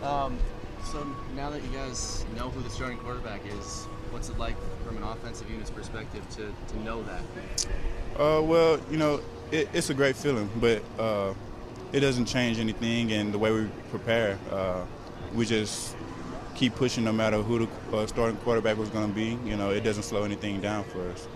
So now that you guys know who the starting quarterback is, what's it like from an offensive unit's perspective to know that? Well, it's a great feeling, but it doesn't change anything in the way we prepare. We just keep pushing no matter who the starting quarterback was going to be. It doesn't slow anything down for us.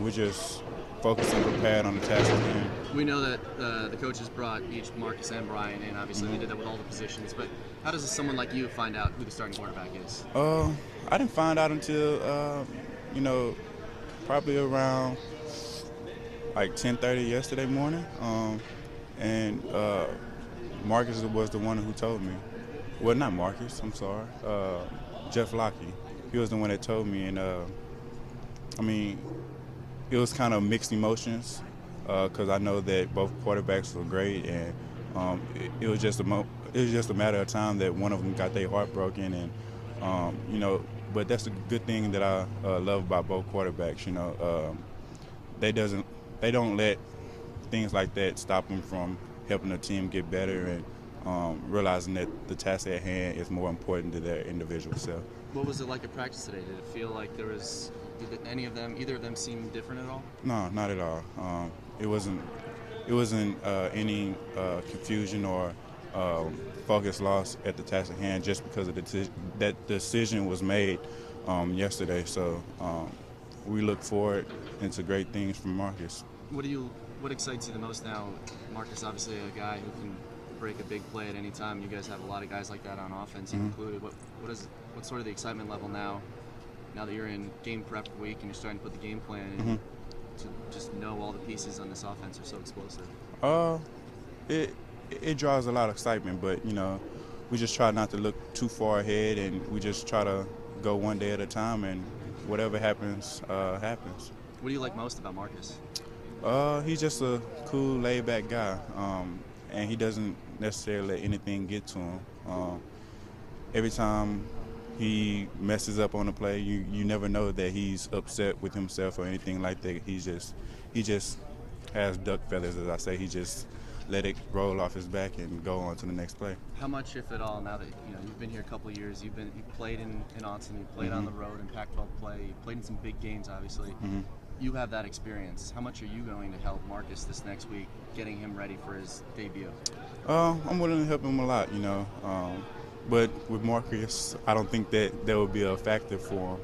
We just focus and prepared on the task at hand. We know that the coaches brought each Marcus and Brian in. Obviously, they did that with all the positions. But how does someone like you find out who the starting quarterback is? I didn't find out until, you know, probably around like 10:30 yesterday morning. And Marcus was the one who told me. Well, not Marcus. I'm sorry. Jeff Lockie. He was the one that told me, and I mean, it was kind of mixed emotions because I know that both quarterbacks were great, and it was just it was just a matter of time that one of them got their heart broken, and But that's a good thing that I love about both quarterbacks. They doesn't they don't let things like that stop them from helping the team get better and realizing that the task at hand is more important to their individual self. What was it like at practice today? Did it feel like there was? Did either of them seem different at all? No, not at all. It wasn't. It wasn't any confusion or focus lost at the task at hand just because of that decision was made yesterday. So we look forward into great things from Marcus. What excites you the most now? Marcus, obviously a guy who can break a big play at any time. You guys have a lot of guys like that on offense, you included. What's sort of the excitement level now that you're in game prep week and you're starting to put the game plan in to just know all the pieces on this offense are so explosive? Uh, it it draws a lot of excitement, but we just try not to look too far ahead, and we just try to go one day at a time, and whatever happens, happens. What do you like most about Marcus? He's just a cool, laid-back guy, and he doesn't necessarily let anything get to him. Every time he messes up on a play, you never know that he's upset with himself or anything like that. He just has duck feathers, as I say. He just let it roll off his back and go on to the next play. How much, if at all, now that you've been here a couple of years, you've played in Austin, you played on the road in Pac-12 play, you played in some big games, obviously. You have that experience. How much are you going to help Marcus this next week, getting him ready for his debut? I'm willing to help him a lot, but with Marcus, I don't think that there will be a factor for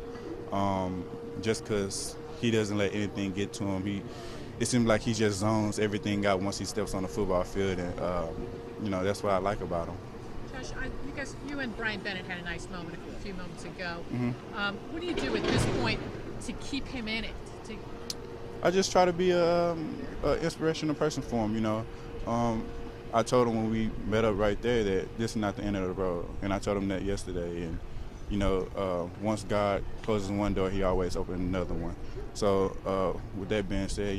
him, just because he doesn't let anything get to him. It seems like he just zones everything out once he steps on the football field, and that's what I like about him. Josh, you and Brian Bennett had a nice moment a few moments ago. What do you do at this point to keep him in it? I just try to be a inspirational person for him. I told him when we met up right there that this is not the end of the road, and I told him that yesterday. And once God closes one door, He always opens another one. So with that being said,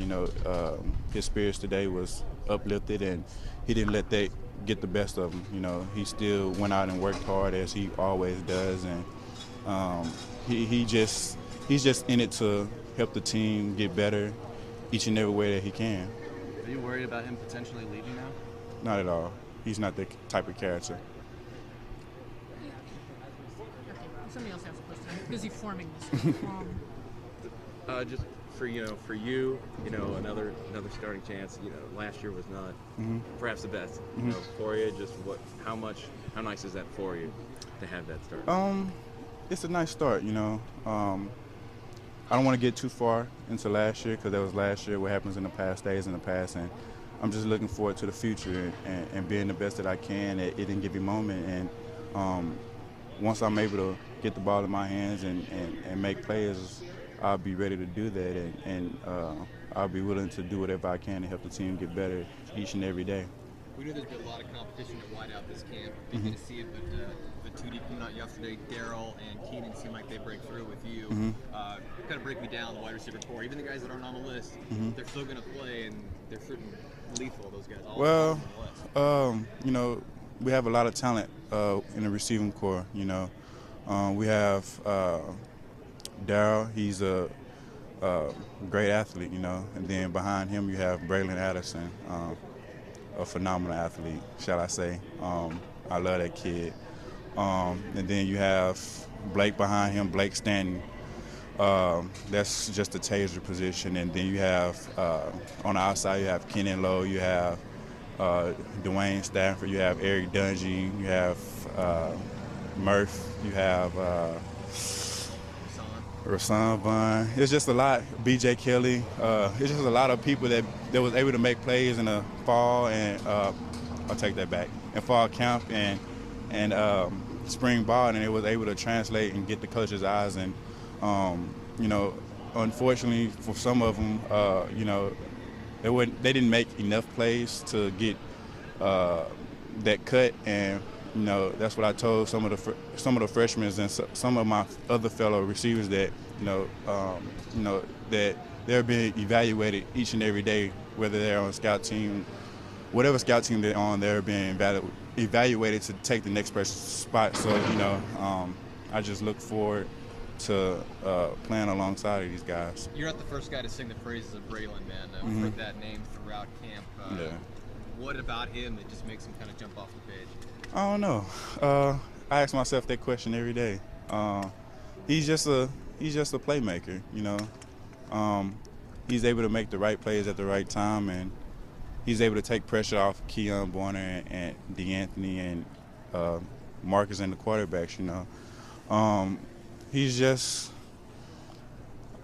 his spirits today was uplifted, and he didn't let that get the best of him. He still went out and worked hard as he always does, and he's just in it to help the team get better each and every way that he can. Are you worried about him potentially leaving now? Not at all. He's not that type of character. Okay, somebody else has a question. I'm busy forming this. Just for another starting chance. Last year was not perhaps the best. For you, just how nice is that for you to have that start? It's a nice start. I don't want to get too far into last year because that was last year. What happens in the past stays in the past, and I'm just looking forward to the future and being the best that I can at any given moment. And once I'm able to get the ball in my hands and make plays, I'll be ready to do that, and I'll be willing to do whatever I can to help the team get better each and every day. We know there's been a lot of competition at wideout this camp. Easy to see it, but the 2D coming out yesterday, Darryl and Keenan seem like they break through with you. Kind of break me down the wide receiver core. Even the guys that aren't on the list, they're still going to play, and they're certain lethal. Those guys. We have a lot of talent in the receiving core. We have Darryl. He's a great athlete. And then behind him you have Braylon Addison. A phenomenal athlete, shall I say. I love that kid. And then you have Blake behind him, Blake Stanton. That's just a taser position. And then you have, on the outside, you have Kenan Lowe, you have Dwayne Stafford, you have Eric Dungy, you have Murph, you have Rasan Vaughn. It's just a lot. B.J. Kelly. It's just a lot of people that was able to make plays in the fall and I'll take that back. In fall camp and spring ball, and it was able to translate and get the coach's eyes. And you know, unfortunately for some of them, you know, they didn't make enough plays to get that cut. And you know, that's what I told some of the freshmen and some of my other fellow receivers, that you know that they're being evaluated each and every day, whether they're on scout team, whatever scout team they're on, they're being evaluated to take the next person's spot. So you know, I just look forward to playing alongside of these guys. You're not the first guy to sing the praises of Braylon, man. We've heard that name throughout camp. Yeah. What about him that just makes him kind of jump off the page? I don't know. I ask myself that question every day. He's just a playmaker, you know. He's able to make the right plays at the right time, and he's able to take pressure off Keon Bonner and DeAnthony and Marcus and the quarterbacks, you know. He's just,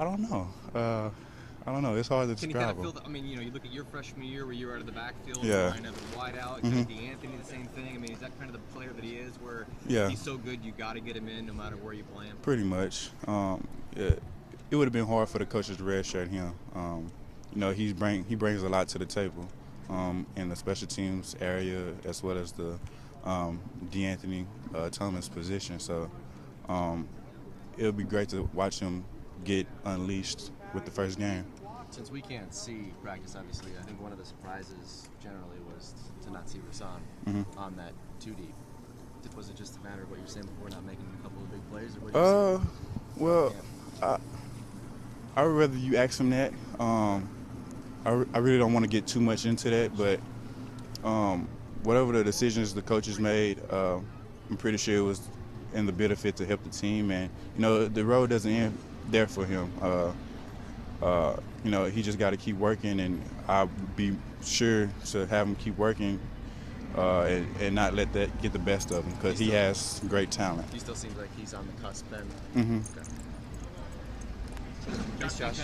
I don't know. It's hard to describe. Can you kind of feel I mean, you know, you look at your freshman year where you were out of the backfield, Yeah. line up and wide out, kind of DeAnthony, the same thing. I mean, is that kind of the player that he is, where he's so good you got to get him in no matter where you play him? Pretty much. Yeah, it would have been hard for the coaches to redshirt him. You know, he brings a lot to the table in the special teams area, as well as the DeAnthony Thomas position. So it'll be great to watch him get unleashed with the first game. Since we can't see practice, obviously, I think one of the surprises generally was to not see Rasan on that 2 deep. Was it just a matter of what you were saying before, not making a couple of big plays, or what you well, I would rather you ask him that. I really don't want to get too much into that, but whatever the decisions the coaches made, I'm pretty sure it was in the benefit to help the team. And you know, the road doesn't end there for him. You know, he just got to keep working, and I'll be sure to have him keep working and not let that get the best of him, because he has great talent. He still seems like he's on the cusp then. Okay. Thanks, Josh.